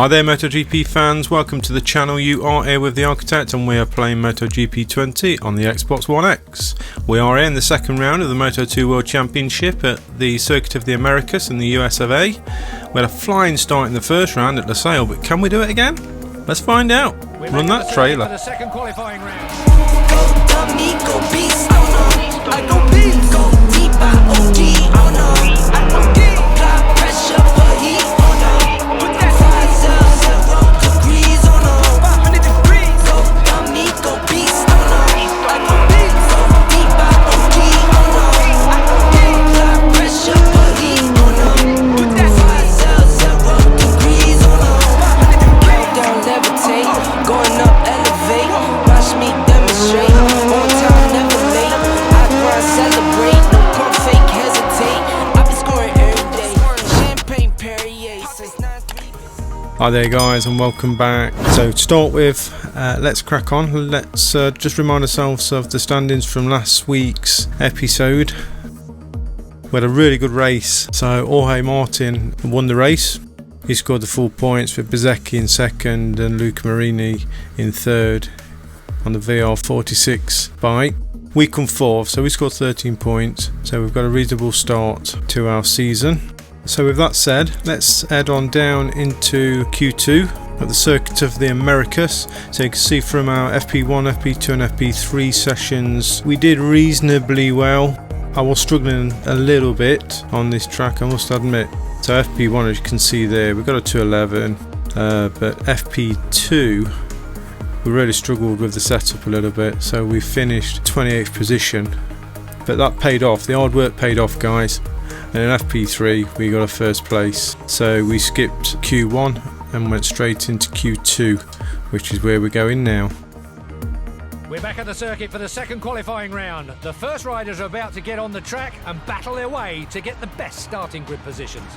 Hi there MotoGP fans, welcome to the channel. You are here with the Architect and we are playing MotoGP20 on the Xbox One X. We are in the second round of the Moto2 World Championship at the Circuit of the Americas in the US of A. We had a flying start in the first round at La Salle, but can we do it again? Let's find out. Run that trailer. For the second qualifying round. Hi there guys and welcome back. So to start with, let's crack on. Let's just remind ourselves of the standings from last week's episode. We had a really good race. So Jorge Martin won the race. He scored the full points with Bezzecchi in second and Luca Marini in third on the VR46 bike. We come fourth, so we scored 13 points. So we've got a reasonable start to our season. So with that said, let's head on down into Q2 at the Circuit of the Americas. So you can see from our FP1, FP2 and FP3 sessions, we did reasonably well. I was struggling a little bit on this track, I must admit. So FP1, as you can see there, we got a 211, but FP2, we really struggled with the setup a little bit. So we finished 28th position, but that paid off. The hard work paid off, guys. And in FP3 we got a first place, so we skipped Q1 and went straight into Q2, which is where we're going now. We're back at the circuit for the second qualifying round. The first riders are about to get on the track and battle their way to get the best starting grid positions.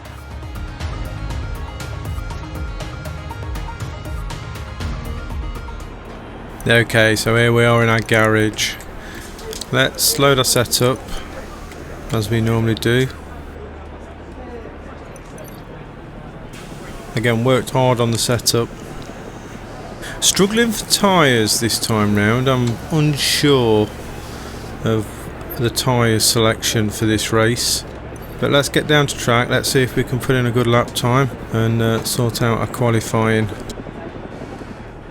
Okay, so here we are in our garage. Let's load our setup as we normally do. Again, worked hard on the setup. Struggling for tyres this time round. I'm unsure of the tyre selection for this race. But let's get down to track. Let's see if we can put in a good lap time and sort out our qualifying.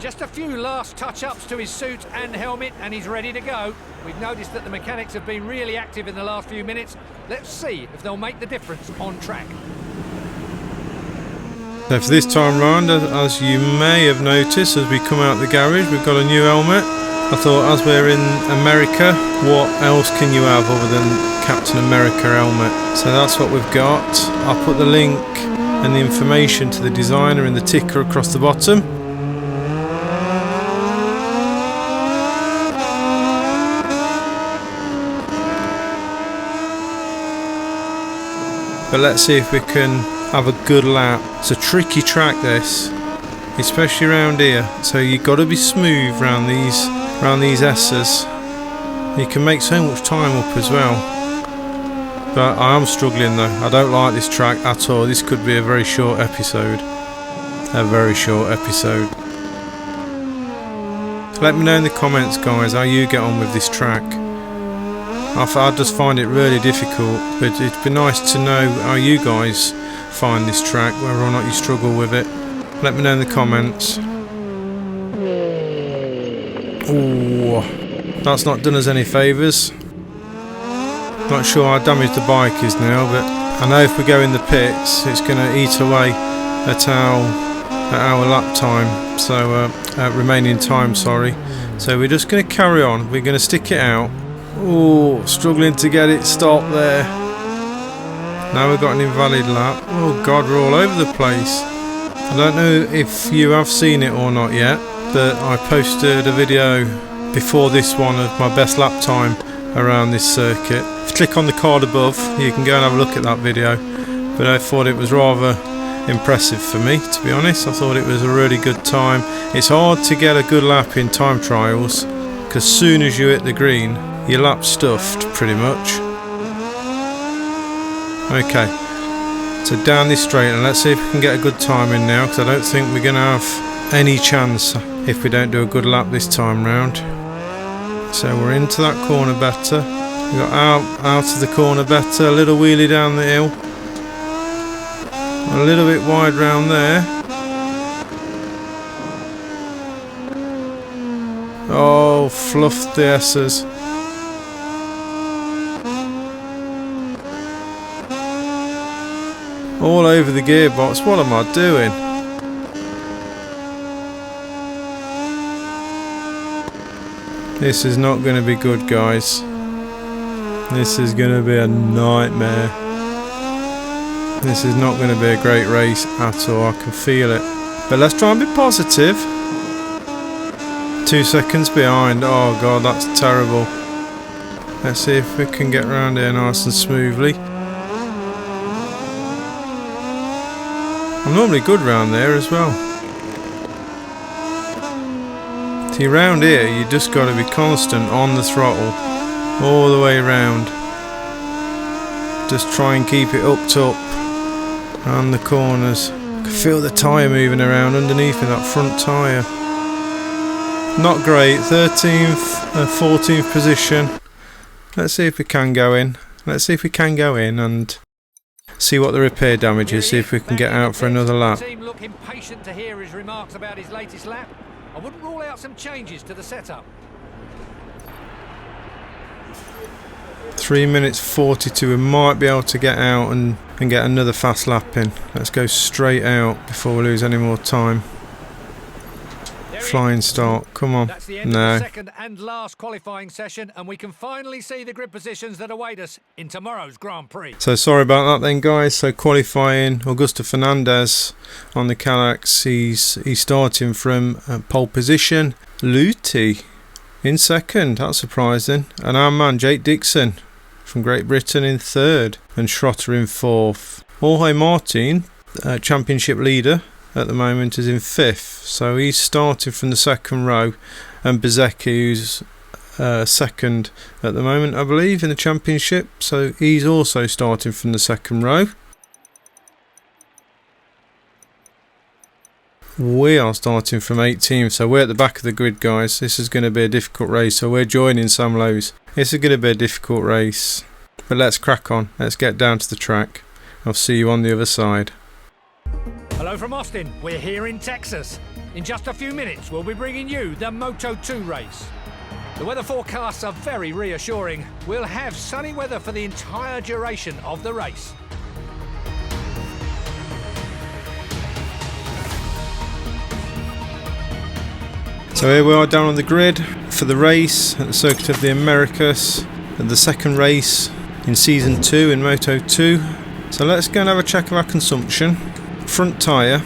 Just a few last touch-ups to his suit and helmet and he's ready to go. We've noticed that the mechanics have been really active in the last few minutes. Let's see if they'll make the difference on track. So for this time round, as you may have noticed as we come out the garage, we've got a new helmet. I thought, as we're in America, what else can you have other than Captain America helmet? So that's what we've got. I'll put the link and the information to the designer in the ticker across the bottom. But let's see if we can have a good lap. It's a tricky track this, especially around here, so you've got to be smooth around these S's. You can make so much time up as well, but I am struggling though. I don't like this track at all. This could be a very short episode. Let me know in the comments, guys, how you get on with this track. I just find it really difficult, but it'd be nice to know how you guys find this track, whether or not you struggle with it. Let me know in the comments. Ooh, that's not done us any favours. Not sure how damaged the bike is now, but I know if we go in the pits it's going to eat away at our lap time, so remaining time, sorry. So we're just going to carry on, we're going to stick it out. Oh, struggling to get it stopped there. Now we've got an invalid lap. Oh god, we're all over the place. I don't know if you have seen it or not yet, but I posted a video before this one of my best lap time around this circuit. If you click on the card above, you can go and have a look at that video. But I thought it was rather impressive for me, to be honest. I thought it was a really good time. It's hard to get a good lap in time trials, because as soon as you hit the green, your lap's stuffed pretty much. Okay, So down this straight, and let's see if we can get a good time in now, because I don't think we're going to have any chance if we don't do a good lap this time round. So we're into that corner better. We got out of the corner better. A little wheelie down the hill. A little bit wide round there. Oh, fluffed the S's. All over the gearbox. What am I doing? This is not going to be good, guys. This is going to be a nightmare. This is not going to be a great race at all. I can feel it. But let's try and be positive. 2 seconds behind. Oh god, that's terrible. Let's see if we can get around here nice and smoothly. I'm normally good round there as well. See, round here you just got to be constant on the throttle all the way round. Just try and keep it upped up and the corners. I can feel the tyre moving around underneath me, that front tyre. Not great. 13th, 14th position. Let's see if we can go in. Let's see if we can go in and see what the repair damage is. See if we can get out for another lap. The team look impatient to hear his remarks about his latest lap. I wouldn't rule out some changes to the setup. 3 minutes 42. We might be able to get out and get another fast lap in. Let's go straight out before we lose any more time. Flying start, come on. That's the end of the second and last qualifying session, and we can finally see the grid positions that await us in tomorrow's Grand Prix. So sorry about that then, guys. So qualifying, Augusto Fernandez on the Cadillacs. He's starting from pole position. Luthi in second, that's surprising. And our man Jake Dixon from Great Britain in third, and Schrotter in fourth. Jorge Martin, championship leader at the moment, is in fifth, so he's starting from the second row, and Bezecchi, who's second at the moment, I believe, in the championship, so he's also starting from the second row. We are starting from 18th, so we're at the back of the grid, guys. This is going to be a difficult race, so we're joining Sam Lowes. This is going to be a difficult race, but let's crack on. Let's get down to the track. I'll see you on the other side. Hello from Austin, we're here in Texas. In just a few minutes we'll be bringing you the Moto2 race. The weather forecasts are very reassuring. We'll have sunny weather for the entire duration of the race. So here we are down on the grid for the race at the Circuit of the Americas, at the second race in Season 2 in Moto2. So let's go and have a check of our consumption. Front tyre,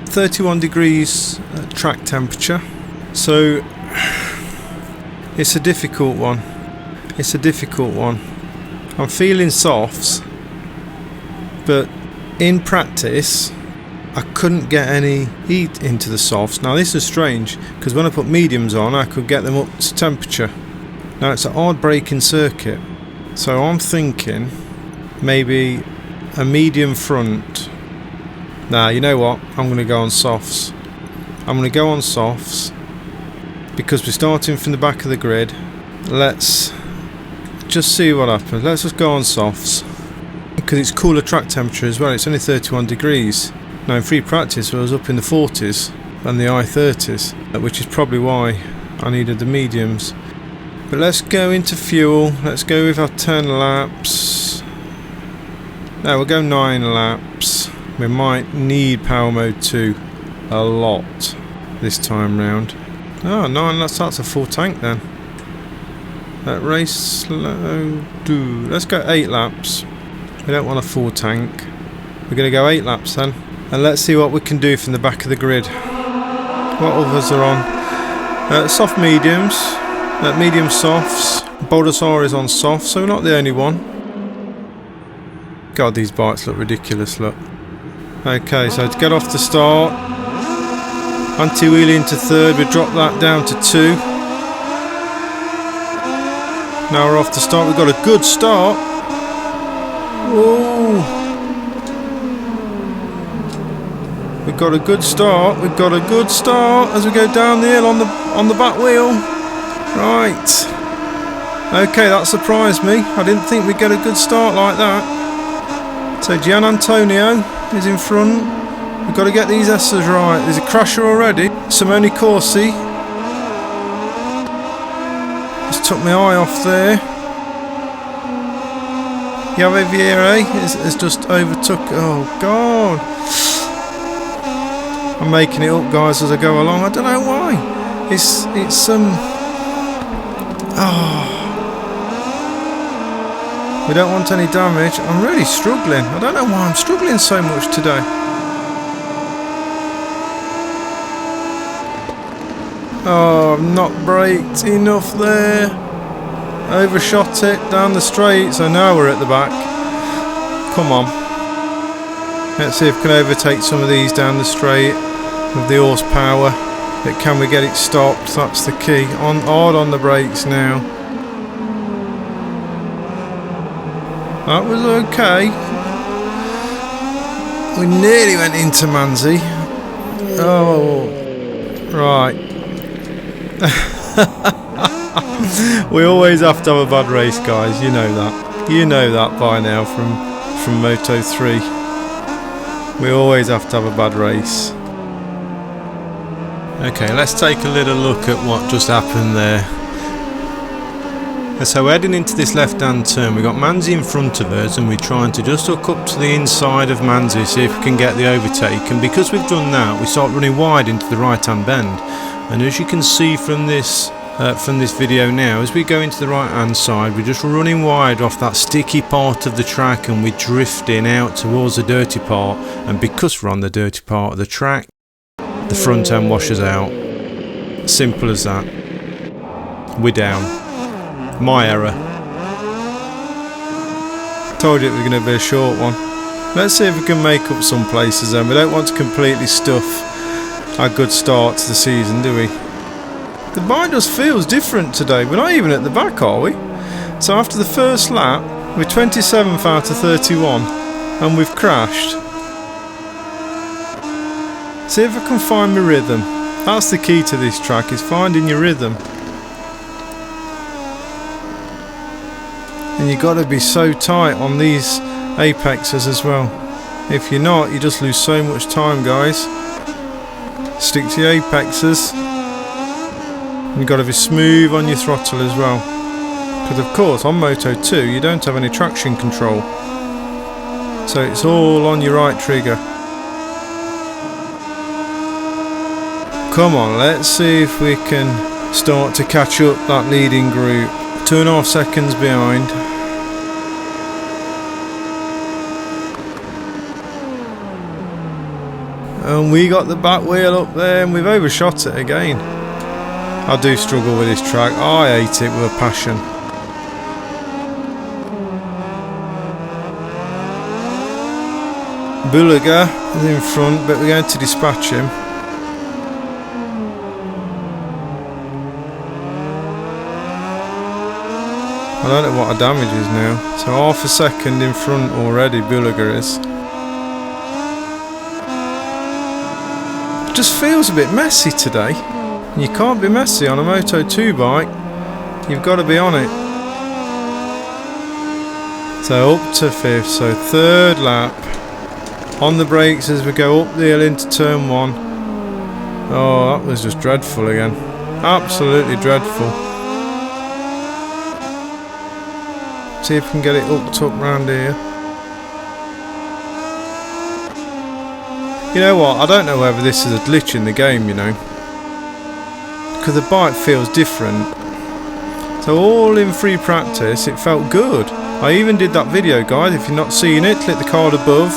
31 degrees track temperature, so it's a difficult one. It's a difficult one. I'm feeling softs, but in practice I couldn't get any heat into the softs. Now this is strange, because when I put mediums on I could get them up to temperature. Now it's a hard braking circuit, so I'm thinking maybe a medium front. Nah, you know what? I'm going to go on softs. I'm going to go on softs because we're starting from the back of the grid. Let's just see what happens. Let's just go on softs because it's cooler track temperature as well. It's only 31 degrees. Now in free practice I was up in the 40s and the high 30s, which is probably why I needed the mediums. But let's go into fuel. Let's go with our 10 laps. No, we'll go 9 laps. We might need power mode 2 a lot this time round. Oh, 9 laps, that's a full tank then. That race slow. Let's go 8 laps. We don't want a full tank. We're going to go 8 laps then. And let's see what we can do from the back of the grid. What others are on? Soft mediums. Medium softs. Baldassare is on soft, so we're not the only one. God, these bikes look ridiculous, look. Okay, so to get off the start, anti-wheelie into third, we drop that down to 2. Now we're off the start, we've got a good start. Ooh. got a good start. We've got a good start as we go down the hill on the back wheel. Right. Okay, that surprised me. I didn't think we'd get a good start like that. So Gian Antonio is in front. We've got to get these S's right. There's a crasher already. Simone Corsi. Just took my eye off there. Yave Vieira has just overtook. Oh God! I'm making it up, guys, as I go along. I don't know why. It's we don't want any damage. I'm really struggling. I don't know why I'm struggling so much today. Oh, I've not braked enough there. Overshot it down the straight, so now we're at the back. Come on. Let's see if we can overtake some of these down the straight with the horsepower. But can we get it stopped? That's the key. Hard on the brakes now. That was okay. We nearly went into Manzi. Oh, right. We always have to have a bad race, guys. You know that. You know that by now from Moto3. We always have to have a bad race. Okay, let's take a little look at what just happened there. So heading into this left-hand turn, we've got Manzi in front of us, and we're trying to just hook up to the inside of Manzi, see if we can get the overtake. And because we've done that, we start running wide into the right-hand bend. And as you can see from this video now, as we go into the right-hand side, we're just running wide off that sticky part of the track, and we're drifting out towards the dirty part. And because we're on the dirty part of the track, the front end washes out. Simple as that. We're down. My error. Told you it was going to be a short one. Let's see if we can make up some places then. We don't want to completely stuff our good start to the season, do we? The bike just feels different today. We're not even at the back, are we? So after the first lap, we're 27th out of 31 and we've crashed. See if I can find my rhythm. That's the key to this track, is finding your rhythm. And you've got to be so tight on these apexes as well. If you're not, you just lose so much time, guys. Stick to your apexes. You've got to be smooth on your throttle as well. Because of course on Moto2 you don't have any traction control. So it's all on your right trigger. Come on, let's see if we can start to catch up that leading group. 2.5 seconds behind. And we got the back wheel up there and we've overshot it again. I do struggle with this track. I hate it with a passion. Bulaga is in front, but we're going to dispatch him. I don't know what our damage is now. So half a second in front already, Bulaga is. It just feels a bit messy today. You can't be messy on a Moto2 bike. You've got to be on it. So up to 5th, so 3rd lap. On the brakes as we go up the hill into turn 1. Oh, that was just dreadful again. Absolutely dreadful. See if we can get it hooked up round here. You know what, I don't know whether this is a glitch in the game, you know. Because the bike feels different. So all in free practice, it felt good. I even did that video, guys. If you're not seeing it, click the card above.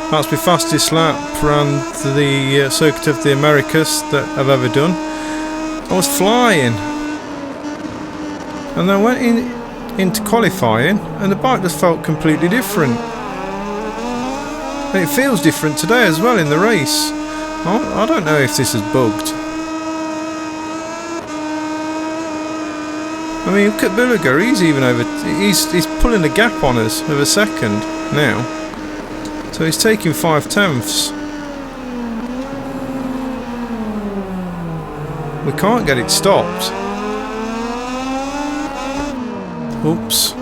That's my fastest lap around the Circuit of the Americas that I've ever done. I was flying. And then I went into qualifying and the bike just felt completely different. And it feels different today as well in the race. I don't know if this is bugged. I mean, look at Bulaga, he's even over, he's pulling a gap on us of a second now. So he's taking 5/10. We can't get it stopped. Oops.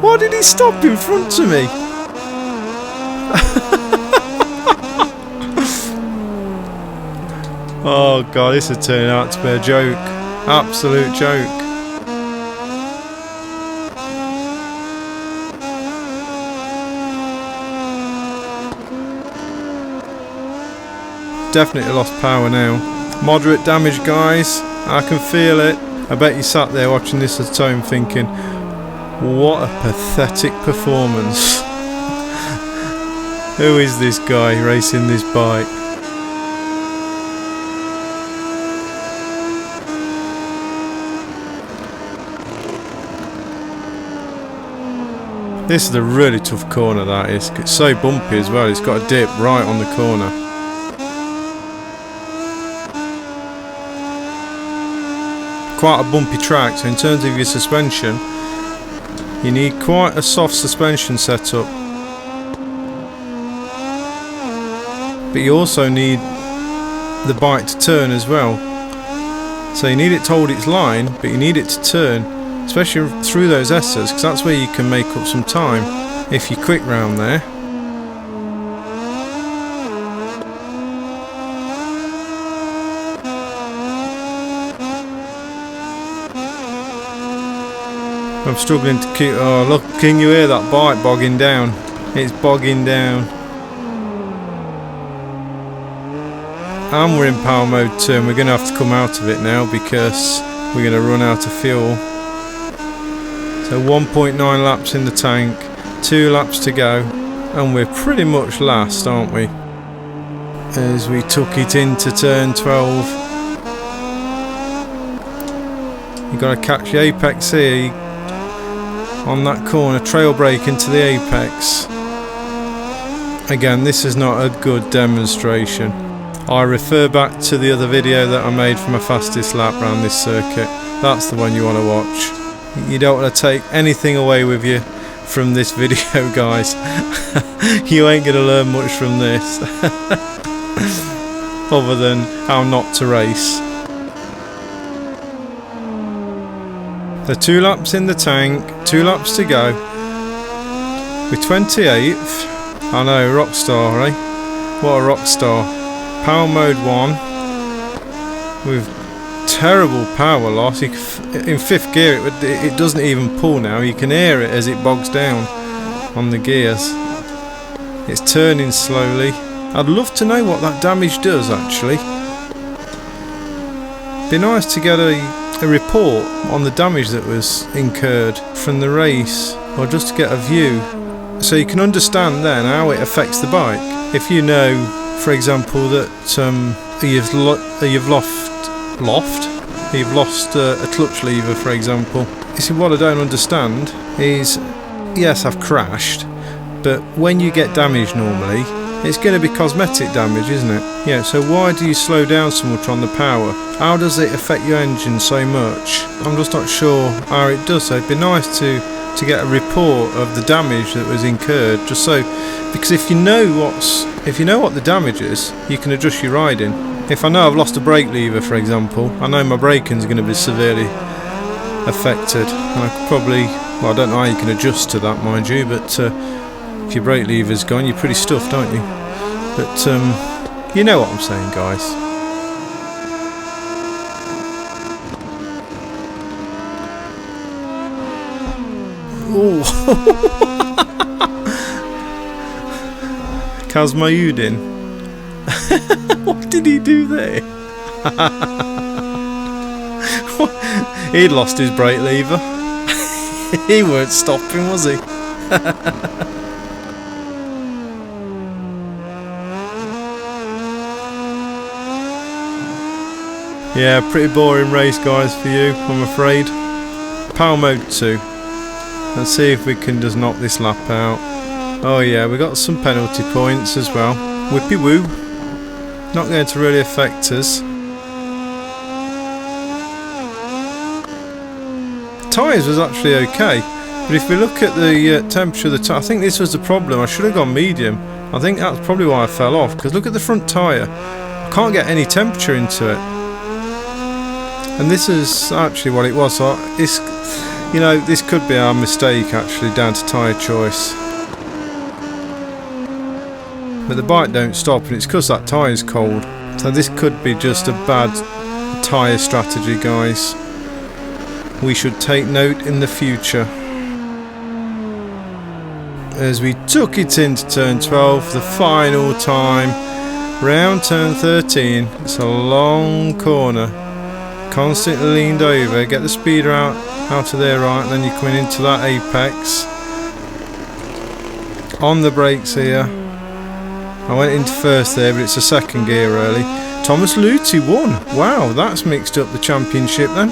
Why did he stop in front of me? Oh god, this is turning out to be a joke. Absolute joke. Definitely lost power now. Moderate damage, guys. I can feel it. I bet you sat there watching this at home thinking, what a pathetic performance. Who is this guy racing this bike? This is a really tough corner, that is. It's so bumpy as well. It's got a dip right on the corner. Quite a bumpy track, so in terms of your suspension, you need quite a soft suspension setup. But you also need the bike to turn as well. So you need it to hold its line, but you need it to turn, especially through those S's, because that's where you can make up some time if you're quick round there. I'm struggling to keep... Oh look, can you hear that bike bogging down? It's bogging down. And we're in power mode 2 and we're going to have to come out of it now because we're going to run out of fuel. So 1.9 laps in the tank, 2 laps to go, and we're pretty much last, aren't we? As we took it into turn 12. You've got to catch the apex here. On that corner, trail brake into the apex. Again, this is not a good demonstration. I refer back to the other video that I made for my fastest lap around this circuit. That's the one you want to watch. You don't want to take anything away with you from this video, guys. You ain't going to learn much from this. Other than how not to race. So 2 laps in the tank, 2 laps to go. We're 28th. I know, rock star, eh? What a rock star. Power mode 1. With terrible power loss. In 5th gear it doesn't even pull now. You can hear it as it bogs down on the gears. It's turning slowly. I'd love to know what that damage does actually. Be nice to get a report on the damage that was incurred from the race, or just to get a view so you can understand then how it affects the bike. If you know, for example, that you've lost a clutch lever, for example. You see, what I don't understand is, yes, I've crashed, but when you get damage normally, it's going to be cosmetic damage, isn't it? Yeah, so why do you slow down so much on the power? How does it affect your engine so much? I'm just not sure how it does, so it'd be nice to get a report of the damage that was incurred, just so, because if you know what the damage is, you can adjust your riding. If I know I've lost a brake lever, for example, I know my braking's going to be severely affected, and I could probably, well, I don't know how you can adjust to that, mind you, but if your brake lever's gone, you're pretty stuffed, aren't you? But you know what I'm saying, guys. Oh, Kazmayudin. What did he do there? He'd lost his brake lever. He weren't stopping, was he? Yeah, pretty boring race, guys, for you, I'm afraid. Power mode 2. Let's see if we can just knock this lap out. Oh yeah, we got some penalty points as well. Whippy woo. Not going to really affect us. tyres was actually okay, but if we look at the temperature of the tyre, I think this was the problem. I should have gone medium. I think that's probably why I fell off, because look at the front tyre. I can't get any temperature into it. And this is actually what it was. So it's, you know, this could be our mistake actually, down to tyre choice. But the bike don't stop, and it's because that tyre's cold. So this could be just a bad tyre strategy, guys. We should take note in the future. As we took it into turn 12, the final time, round turn 13. It's a long corner. Constantly leaned over, get the speeder out of there, right, and then you're coming into that apex. On the brakes here. I went into first there, but it's a second gear really. Thomas Luthi won. Wow, that's mixed up the championship then,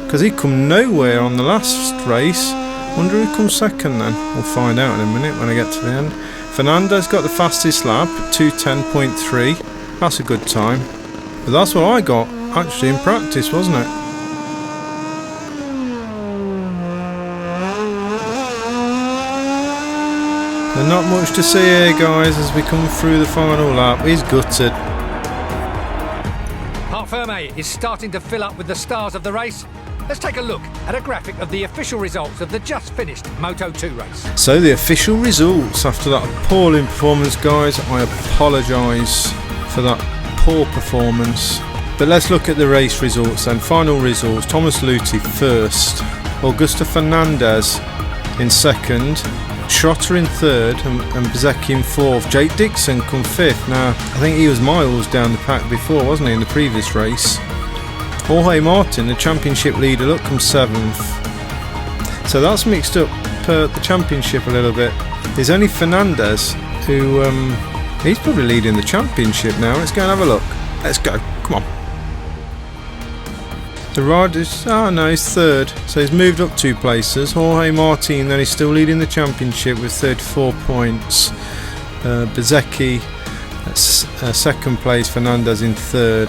because he come nowhere on the last race. Wonder who comes second then. We'll find out in a minute when I get to the end. Fernandez got the fastest lap, 2:10.3. That's a good time. But that's what I got actually in practice, wasn't it? And not much to see here, guys, as we come through the final lap. He's gutted. Parc Fermé is starting to fill up with the stars of the race. Let's take a look at a graphic of the official results of the just finished Moto2 race. So the official results after that appalling performance, guys. I apologise for that poor performance. But let's look at the race results then. Final results: Thomas Luthi first, Augusto Fernandez in second, Schrotter in third, and Bezzecchi in fourth. Jake Dixon come fifth. Now, I think he was miles down the pack before, wasn't he, in the previous race? Jorge Martin, the championship leader, look, comes seventh. So that's mixed up the championship a little bit. There's only Fernandez who, he's probably leading the championship now. Let's go and have a look. Let's go. Come on. The rider is, oh no, he's third, so he's moved up 2 places. Jorge Martin, then he's still leading the championship with 34 points. Bezzecchi second place, Fernandez in third.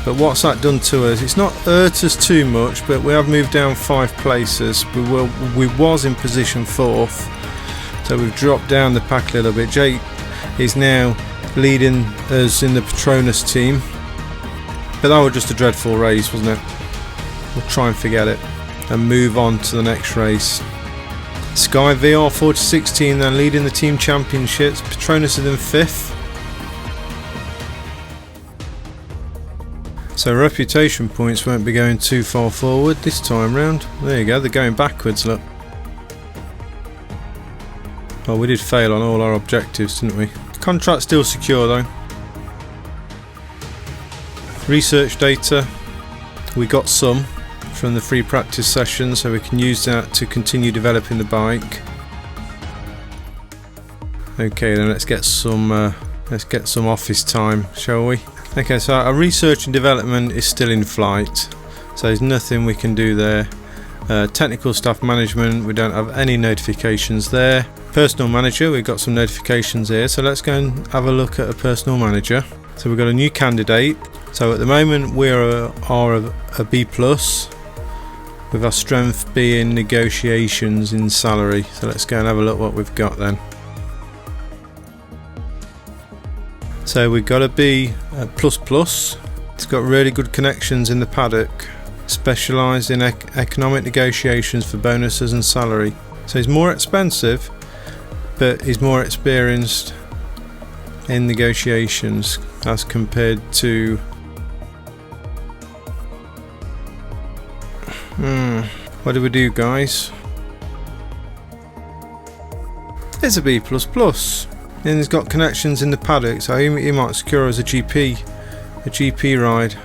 But what's that done to us? It's not hurt us too much, but we have moved down 5 places. We was in position 4th, so we've dropped down the pack a little bit. Jake is now leading us in the Petronas team. But that was just a dreadful race, wasn't it? We'll try and forget it and move on to the next race. Sky VR 4016 then leading the team championships. Petronas is in 5th. So reputation points won't be going too far forward this time round. There you go, they're going backwards, look. Well, we did fail on all our objectives, didn't we? Contract still secure though. Research data, we got some from the free practice sessions, so we can use that to continue developing the bike. Okay, then let's get some office time, shall we? Okay, so our research and development is still in flight, so there's nothing we can do there. Technical staff management, we don't have any notifications there. Personal manager, we've got some notifications here, so let's go and have a look at a personal manager. So we've got a new candidate. So at the moment we are a B+, with our strength being negotiations in salary. So let's go and have a look what we've got then. So we've got a B++. It's got really good connections in the paddock, specialised in economic negotiations for bonuses and salary. So he's more expensive, but he's more experienced in negotiations as compared to what do we do, guys? It's a B++, and he's got connections in the paddock, so he might secure us a GP ride.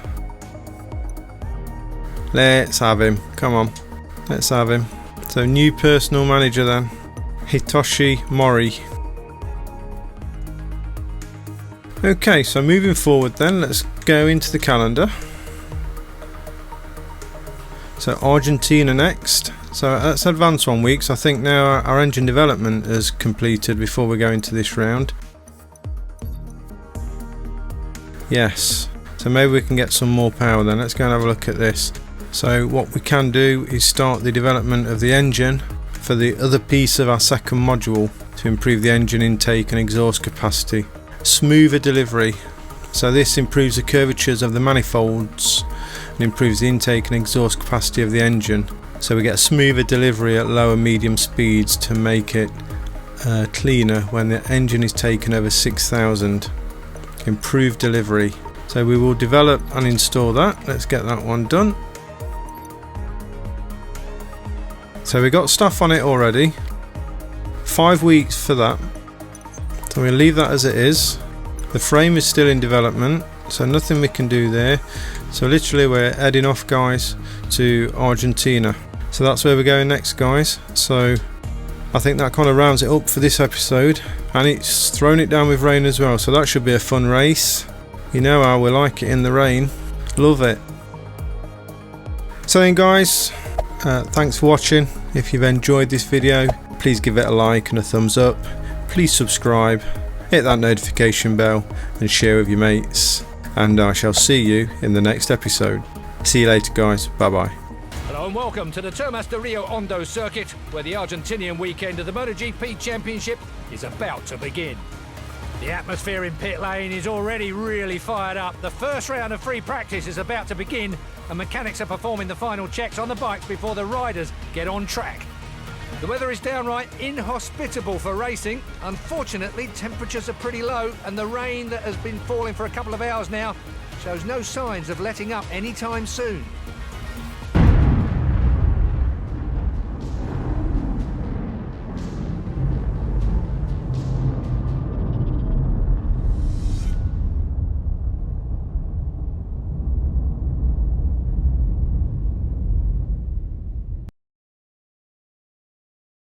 Let's have him, come on, let's have him. So new personal manager then, Hitoshi Mori. Okay, so moving forward then, let's go into the calendar. So Argentina next. So let's advance 1 week. So I think now our engine development is completed before we go into this round. Yes. So maybe we can get some more power then. Let's go and have a look at this. So what we can do is start the development of the engine for the other piece of our second module to improve the engine intake and exhaust capacity. Smoother delivery. So this improves the curvatures of the manifolds and improves the intake and exhaust capacity of the engine. So we get a smoother delivery at low and medium speeds to make it cleaner when the engine is taken over 6,000. Improved delivery. So we will develop and install that. Let's get that one done. So we got stuff on it already. 5 weeks for that. So we'll leave that as it is. The frame is still in development, so nothing we can do there. So literally we're heading off, guys, to Argentina. So that's where we're going next, guys. So I think that kind of rounds it up for this episode, and it's thrown it down with rain as well, so that should be a fun race. You know how we like it in the rain. Love it. So then, guys, thanks for watching. If you've enjoyed this video, please give it a like and a thumbs up. Please subscribe, hit that notification bell and share with your mates, and I shall see you in the next episode. See you later, guys. Bye bye. Hello and welcome to the Termas de Rio Hondo circuit, where the Argentinian weekend of the MotoGP Championship is about to begin. The atmosphere in pit lane is already really fired up. The first round of free practice is about to begin, and mechanics are performing the final checks on the bikes before the riders get on track. The weather is downright inhospitable for racing. Unfortunately, temperatures are pretty low, and the rain that has been falling for a couple of hours now shows no signs of letting up anytime soon.